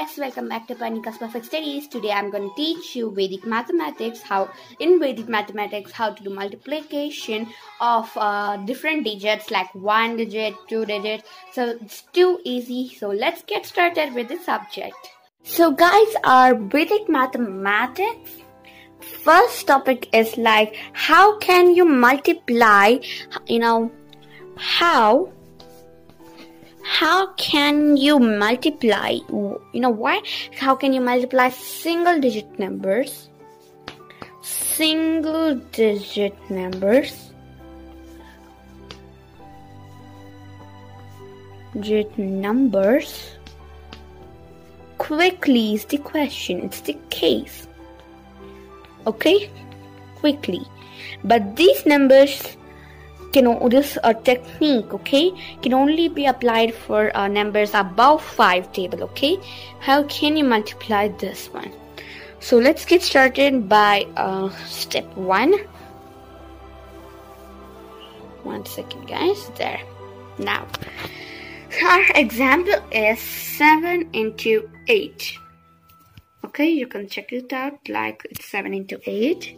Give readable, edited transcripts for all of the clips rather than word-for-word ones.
guys, welcome back to Panika's Perfect Studies. Today I'm going to teach you Vedic mathematics, how to do multiplication of different digits like 1 digit, 2 digit. So it's too easy. So let's get started with the subject. So guys, our Vedic mathematics first topic is like how can you multiply, how can you multiply, how can you multiply single digit numbers quickly is the question, it's the case. Okay, quickly. But these numbers this technique, okay, can only be applied for numbers above 5 table. Okay, how can you multiply this one? So let's get started by step 1. One second, guys. There. Now our example is 7 into 8. Okay, you can check it out, like it's 7 into 8.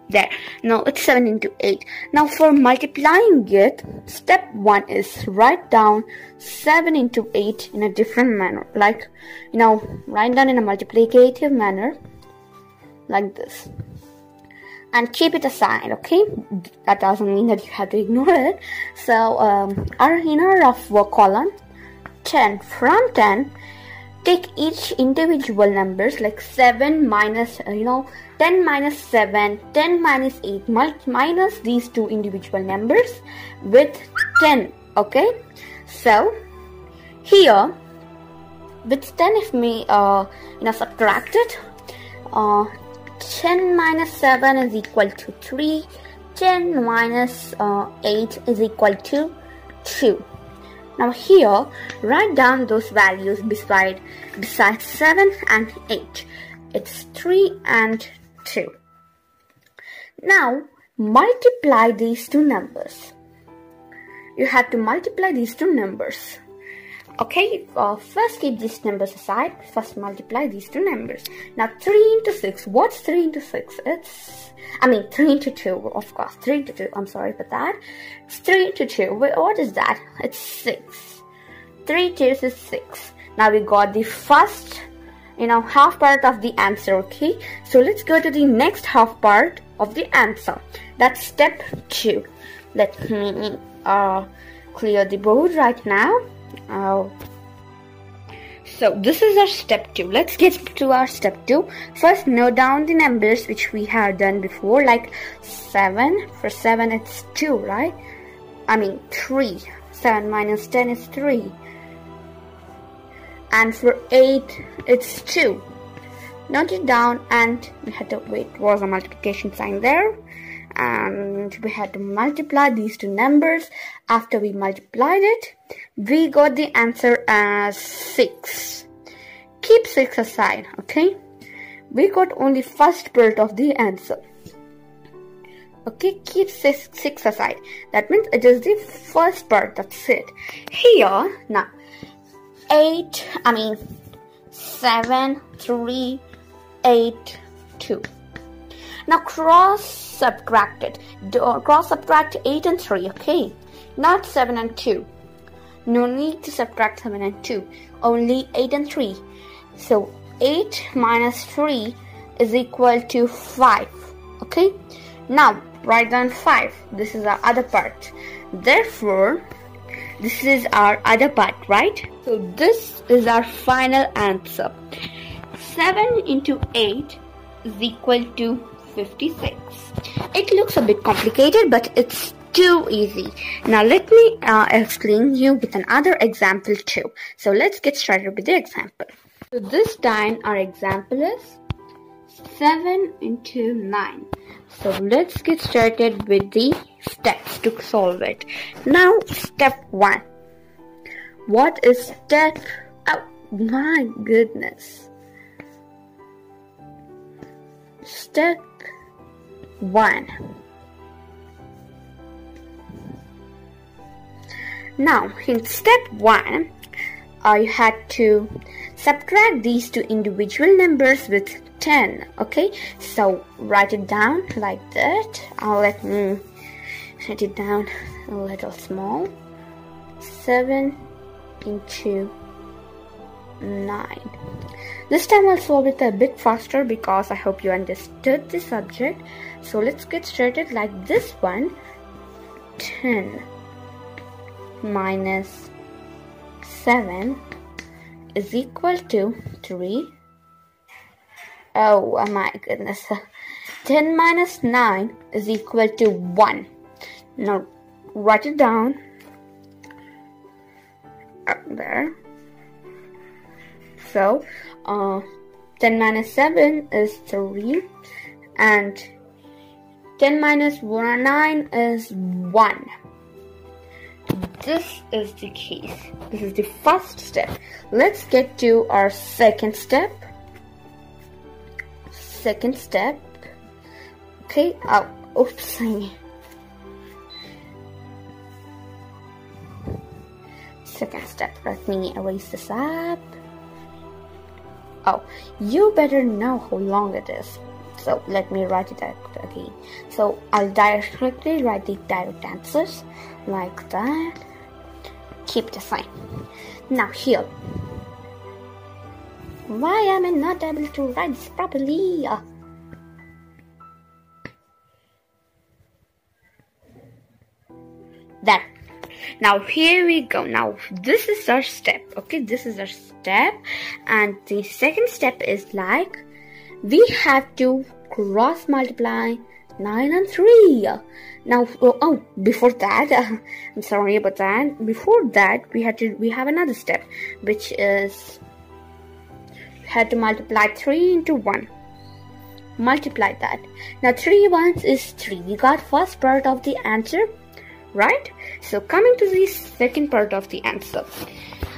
There. Now it's 7 into 8. Now for multiplying it, step 1 is write down 7 into 8 in a different manner. Like, write down in a multiplicative manner like this. And keep it aside, okay? That doesn't mean that you have to ignore it. So, in our rough work column, 10. From 10, take each individual numbers like 7 minus, 10 minus 7, 10 minus 8, minus these two individual numbers with 10, okay? So, here, with 10 if we, subtract it, 10 minus 7 is equal to 3, 10 minus 8 is equal to 2. Now here, write down those values beside 7 and 8. It's 3 and 2. Now, multiply these two numbers. You have to multiply these two numbers. Okay, first keep these numbers aside. First multiply these two numbers. Now 3 into 6. What's 3 into 6? 3 into 2, of course. 3 into 2. I'm sorry for that. It's 3 into 2. What is that? It's 6. 3 2s is 6. Now we got the first, half part of the answer, okay? So let's go to the next half part of the answer. That's step 2. Let me clear the board right now. So this is our step 2. Let's get to our step 2. First, note down the numbers which we have done before, like 7. For 7 it's 2, right? 3. 7 minus 10 is 3. And for 8 it's 2. Note it down, and we had to wait, was a multiplication sign there. And we had to multiply these two numbers. After we multiplied it, we got the answer as 6. Keep 6 aside, okay? We got only first part of the answer. Okay, keep 6 aside. That means it is the first part, that's it. Here, now, 7, 3, 8, 2. Now cross subtract it. Cross subtract 8 and 3, okay? Not 7 and 2. No need to subtract 7 and 2. Only 8 and 3. So 8 minus 3 is equal to 5. Okay? Now write down 5. This is our other part. Therefore, this is our other part, right? So this is our final answer. 7 into 8 is equal to 56. It looks a bit complicated, but it's too easy. Now let me explain you with another example too. So let's get started with the example. So this time our example is 7 into 9. So let's get started with the steps to solve it. Now step 1. What is step? Oh my goodness. Step 1. Now in step 1, I had to subtract these two individual numbers with 10. Okay, so write it down like that. Let me write it down a little small. 7 into 9. This time I'll solve it a bit faster because I hope you understood the subject. So let's get started like this one. 10 minus 7 is equal to 3. Oh my goodness. 10 minus 9 is equal to 1. Now write it down. Up there. So 10 minus 7 is 3 and 10 minus 9 is 1. This is the case. This is the first step. Let's get to our second step. Second step. Okay. Oh, oops. Second step. Let me erase this up. Oh, you better know how long it is. So let me write it out again. So I'll directly write the direct answers like that. Keep the sign. Now here. Why am I not able to write this properly? There. Now here we go. Now this is our step. Okay, this is our step. And the second step is like we have to cross multiply 9 and 3. Now, before that, I'm sorry about that. Before that, we have another step, which is we had to multiply 3 into 1. Multiply that. Now 3 ones is 3. We got first part of the answer, right? So coming to the second part of the answer.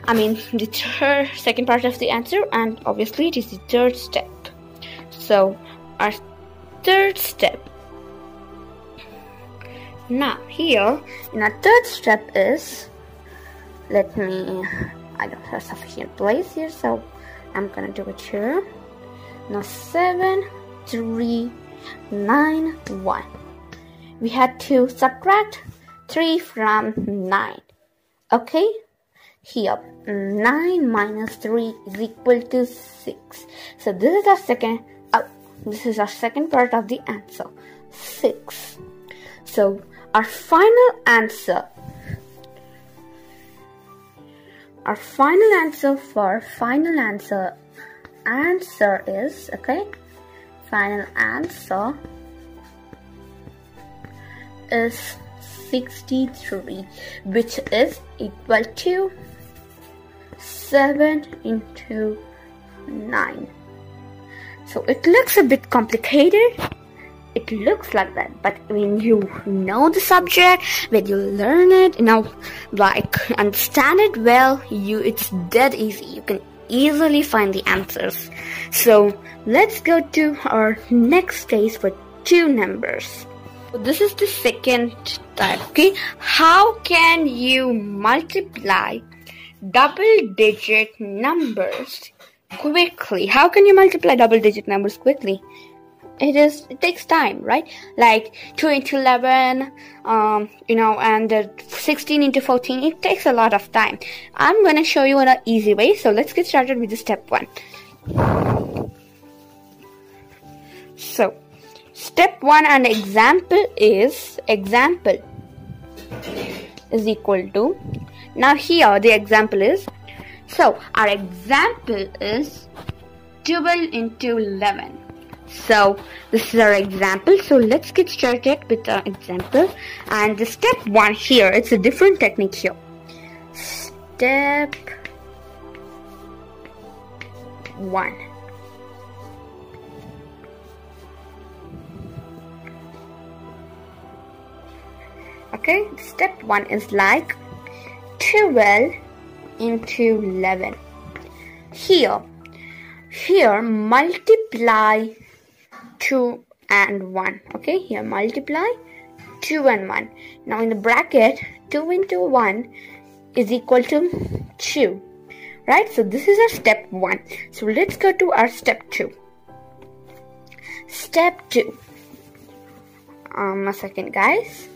I mean the second part of the answer, and obviously it is the third step. So our third step. Now here in our third step is, I don't have sufficient place here, so I'm gonna do it here. Now 7, 3, 9, 1. We had to subtract 3 from 9. Okay, here 9 minus 3 is equal to 6. So this is our second part of the answer, 6. So our final answer is, okay, final answer is 63, which is equal to 7 into 9. So it looks a bit complicated. It looks like that, but when you know the subject, when you learn it, understand it well, it's dead easy. You can easily find the answers. So let's go to our next stage for 2 numbers. So this is the second type. Okay, how can you multiply double-digit numbers quickly? How can you multiply double-digit numbers quickly? It takes time, right? Like 2 into 11, and 16 into 14. It takes a lot of time. I'm gonna show you an easy way. So let's get started with the step 1. So step 1 and example is equal to. Now here the example is. So our example is 12 into 11. So this is our example. So let's get started with our example. And the step 1 here, it's a different technique here. Step 1. Okay, step 1 is like 12 into 11. Here multiply 2 and 1. Okay, here multiply 2 and 1. Now in the bracket, 2 into 1 is equal to 2. right? So this is our step 1. So let's go to our step 2. Step 2. A second, guys.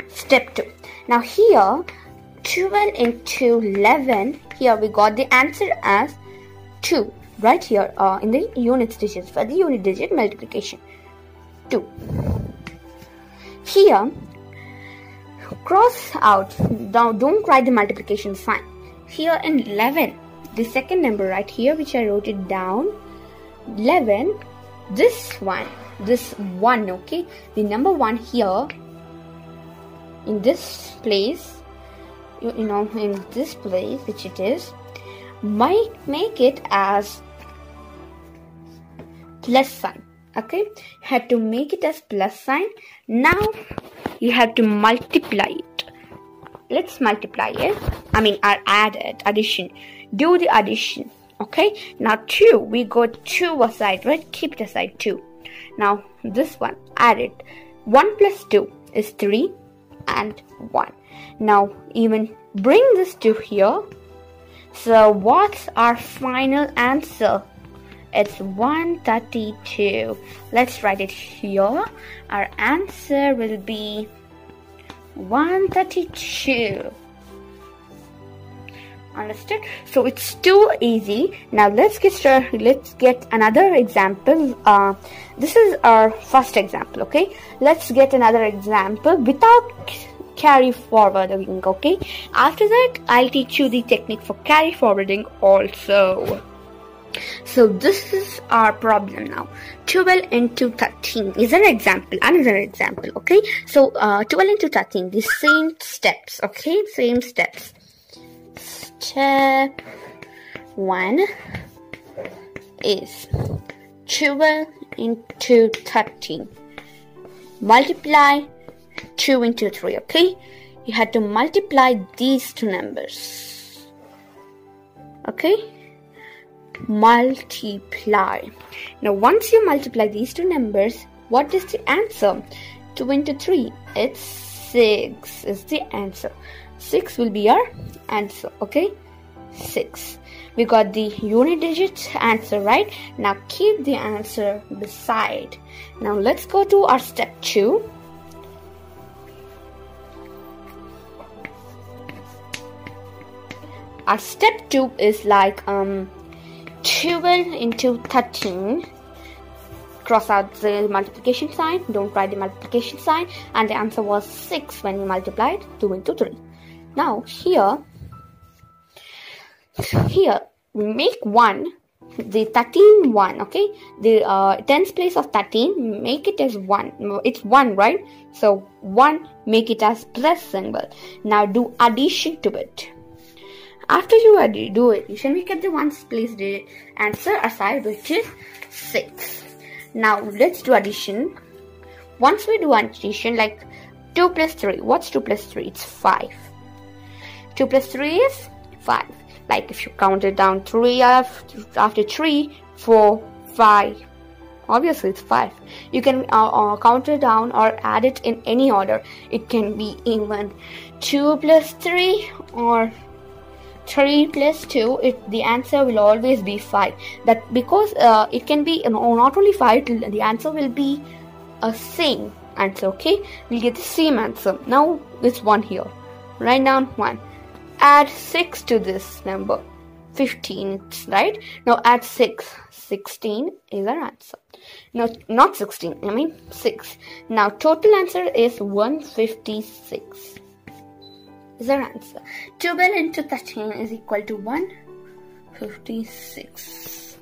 Step 2. Now here, 12 into 11, here we got the answer as 2. Right here in the unit digits, for the unit digit multiplication. 2. Here, cross out, don't write the multiplication sign. Here in 11, the second number right here, which I wrote it down, 11, this 1, okay, the number 1 here, in this place, in this place, which it is, might make it as plus sign. Okay, had to make it as plus sign. Now you have to multiply it. Let's multiply it. Add it, addition. Do the addition. Okay, now 2, we got 2 aside, right? Keep it aside, 2. Now this one, add it. 1 plus 2 is 3 and 1. Now even bring this to here. So what's our final answer? It's 132. Let's write it here. Our answer will be 132. Understood? So it's too easy. Now let's get started. Let's get another example. This is our first example. Okay. Let's get another example without carry forwarding. Okay. After that, I'll teach you the technique for carry forwarding also. So this is our problem now. 12 into 13 is an example, another example, okay? So 12 into 13, the same steps, okay? Same steps. Step 1 is 12 into 13. Multiply 2 into 3, okay? You had to multiply these two numbers, okay? Multiply. Now once you multiply these two numbers, what is the answer? 2 into 3, it's 6 is the answer. 6 will be our answer, okay? 6. We got the unit digit answer, right? Now keep the answer beside. Now let's go to our step 2. Our step 2 is like 12 into 13. Cross out the multiplication sign. Don't write the multiplication sign. And the answer was 6 when we multiplied 2 into 3. Now here we make 1. The 13 1. Okay. The tens place of 13. Make it as 1. It's 1, right? So 1. Make it as plus symbol. Now do addition to it. After you do addition, we get the ones place the answer aside, which is 6. Now let's do addition. Once we do addition, like 2 plus 3. What's 2 plus 3? It's 5. 2 plus 3 is 5. Like if you count it down, 3 after 3, 4, 5. Obviously it's 5. You can count it down or add it in any order. It can be even 2 plus 3 or 3 plus 2, the answer will always be 5. That because it can be not only 5, the answer will be a same answer, okay? We'll get the same answer. Now it's 1 here. Write down 1. Add 6 to this number. 15, right? Now add 6. 16 is our answer. No, not 16, 6. Now total answer is 156. Is our answer. 12 into 13 is equal to 156.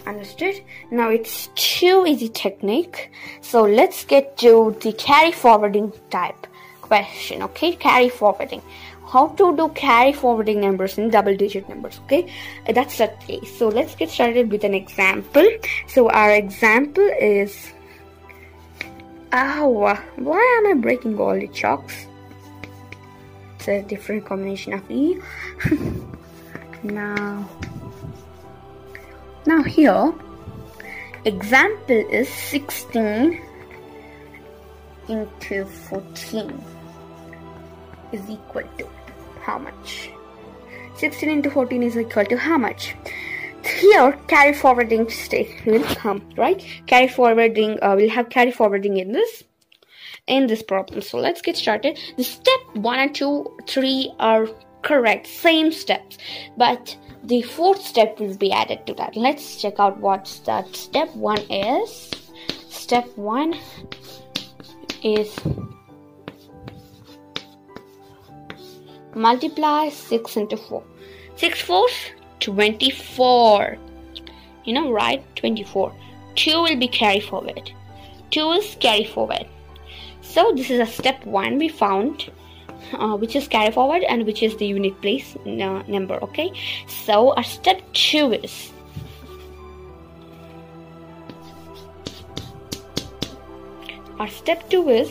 Understood? Now it's too easy technique. So let's get to the carry forwarding type question. Okay, carry forwarding. How to do carry forwarding numbers in double digit numbers. Okay, that's the case. So let's get started with an example. So our example is, why am I breaking all the chalks? It's a different combination of E. Now here, example is 16 into 14 is equal to how much? 16 into 14 is equal to how much? Here carry forwarding state will come, right? Carry forwarding we'll have carry forwarding in this problem. So let's get started. The step 1 and 2, 3 are correct, same steps, but the fourth step will be added to that. Let's check out what that step 1 is. Step 1 is multiply 6 into 4. 6 4s 24. You know, right? 24. 2 will be carry forward. 2 is carry forward. So this is a step 1 we found, which is carry forward and which is the unit place number. Okay. So our step 2 is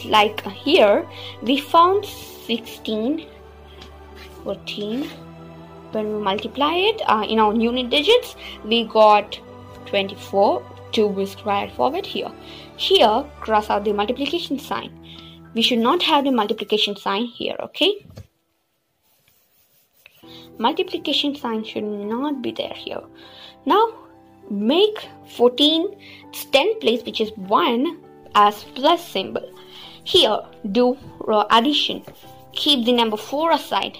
like here we found 16, 14. When we multiply it in our unit digits, we got 24. 2 is carried forward here. Here, cross out the multiplication sign. We should not have the multiplication sign here, okay? Multiplication sign should not be there here. Now, make 14 its 10th place, which is 1, as plus symbol. Here, do addition. Keep the number 4 aside.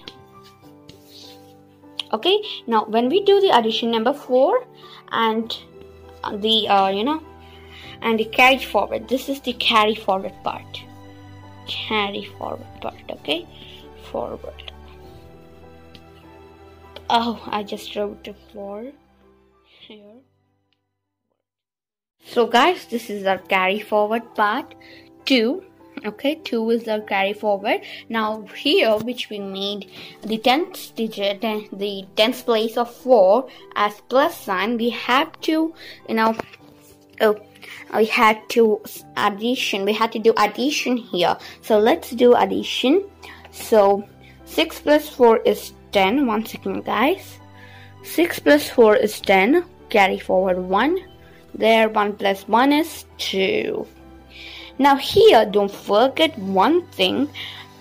Okay, now when we do the addition, number 4 and the and the carry forward, this is the carry forward part. Okay, forward. Oh, I just wrote the 4 here. So guys, this is our carry forward part 2. Okay, 2 is our carry forward. Now here, which we made the 10th digit, the 10th place of 4 as plus sign, we have to, we had to do addition here. So let's do addition. So 6 plus 4 is 10. One second, guys. 6 plus 4 is 10. Carry forward 1. There, 1 plus 1 is 2. Now here, don't forget one thing,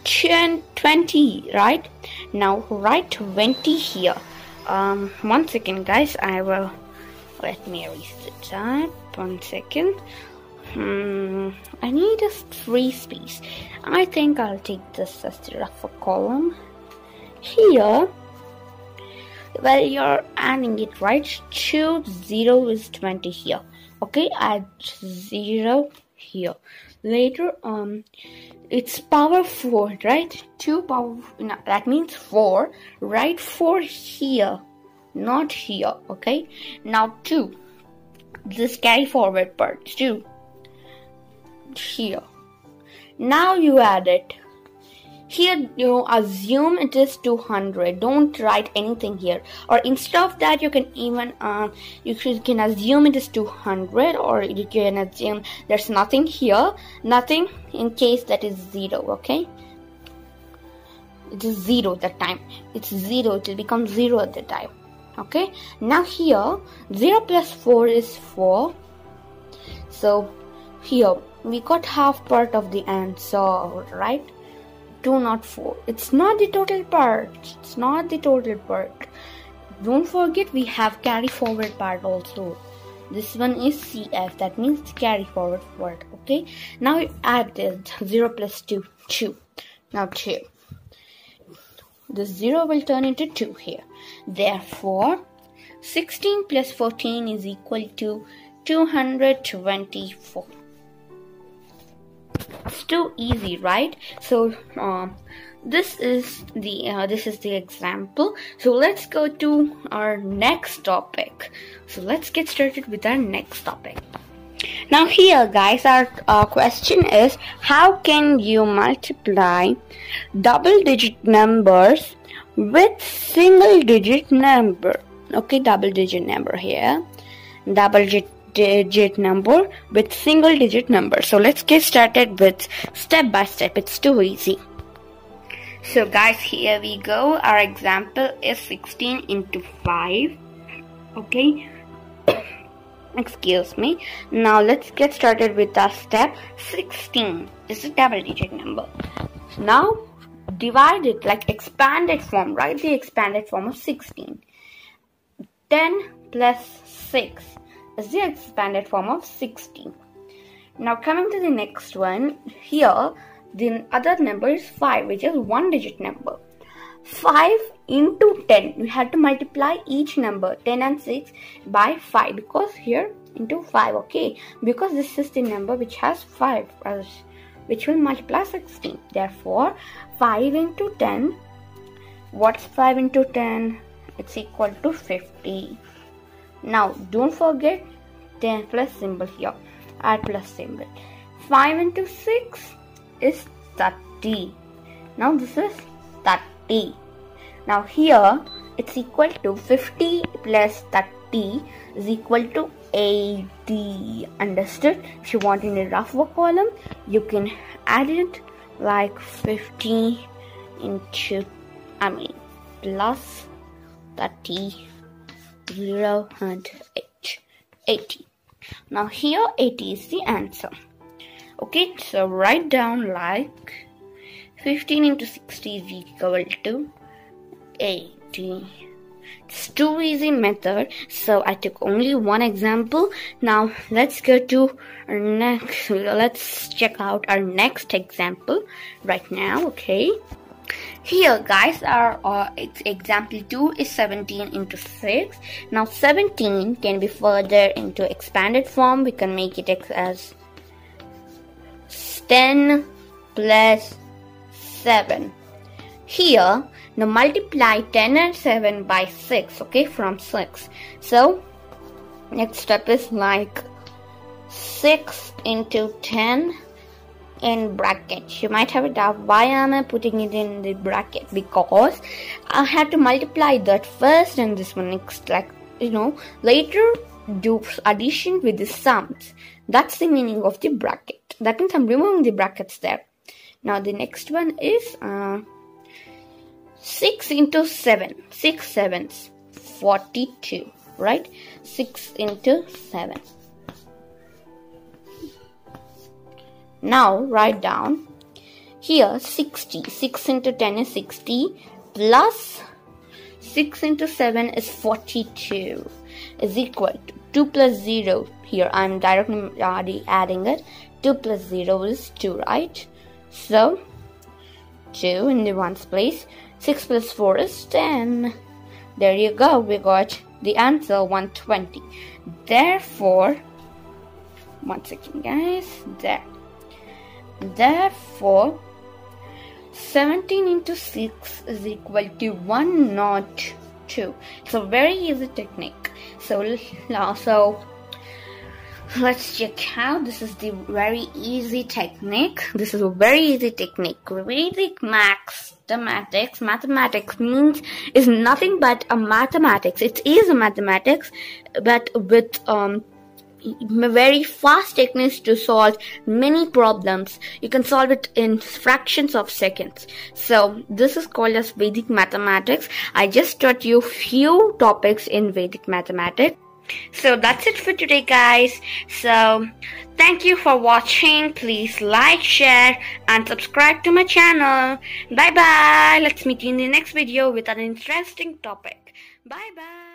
20, right? Now write 20 here. 1 second, guys. Let me erase the type. 1 second. I need a free space. I think I'll take this as the rougher column. Here, well, you're adding it, right? 2, 0 is 20 here. Okay, add 0 here. Later, it's power 4, right? 2 power, that means 4. Write 4 here, not here, okay? Now 2, this carry forward part, 2, here. Now you add it. Here you assume it is 200. Don't write anything here. Or instead of that, you can even you can assume it is 200, or you can assume there's nothing here. Nothing in case that is 0. Okay. It is 0 that time. It's 0. It will become 0 at the time. Okay. Now here 0 plus 4 is 4. So here we got half part of the answer, right? 2 not 4. It's not the total part. It's not the total part. Don't forget we have carry forward part also. This one is CF. That means the carry forward part. Okay. Now add this 0 plus 2. 2. Now 2. The 0 will turn into 2 here. Therefore, 16 plus 14 is equal to 224. It's too easy, right? So this is the example. So let's go to our next topic. So let's get started with our next topic. Now here, guys, our question is, how can you multiply double digit numbers with single digit number? Okay, double digit number here. Double digit number with single digit number. So let's get started with step by step. It's too easy. So guys, here we go. Our example is 16 into 5. Okay. Excuse me. Now let's get started with our step. 16 is a double digit number. Now divided, like expanded form, write the expanded form of 16. 10 plus 6 is the expanded form of 16. Now coming to the next one, here the other number is 5, which is one digit number. 5 into 10, we had to multiply each number 10 and 6 by 5, because here into 5, okay, because this is the number which has 5, which will multiply 16. Therefore 5 into 10, what's 5 into 10? It's equal to 50. Now don't forget 10 plus symbol here, add plus symbol. 5 into 6 is 30. Now this is 30. Now here it's equal to 50 plus 30 is equal to 80. Understood? If you want in a rough work column, you can add it like 50 into, plus 30, 0 and 80. Now here 80 is the answer. Okay, so write down like 15 into 60 is equal to 80. It's too easy method, so I took only one example. Now let's go to our next, let's check out our next example right now. Okay, here guys, our example 2 is 17 into 6. Now 17 can be further into expanded form. We can make it as 10 plus 7. Here, now multiply 10 and 7 by 6, okay, from 6. So, next step is like 6 into 10 in bracket. You might have a doubt, why am I putting it in the bracket? Because I had to multiply that first and this one next, like, later do addition with the sums. That's the meaning of the bracket. That means I'm removing the brackets there. Now the next one is 6 into 7. 6 sevens, 42, right? 6 into 7. Now write down here 60. 6 into 10 is 60 plus 6 into 7 is 42 is equal to 2 plus 0. Here I'm directly already adding it. 2 plus 0 is 2, right? So 2 in the ones place. 6 plus 4 is 10. There you go. We got the answer 120. Therefore, one second guys. Therefore, 17 into 6 is equal to 102. It's a very easy technique. So let's check out. This is the very easy technique. This is a very easy technique. Vedic mathematics means is nothing but a mathematics. It is a mathematics, but with very fast techniques to solve many problems. You can solve it in fractions of seconds. So this is called as Vedic mathematics. I just taught you few topics in Vedic mathematics. So that's it for today guys. So thank you for watching. Please like, share and subscribe to my channel. Bye bye. Let's meet you in the next video with an interesting topic. Bye bye.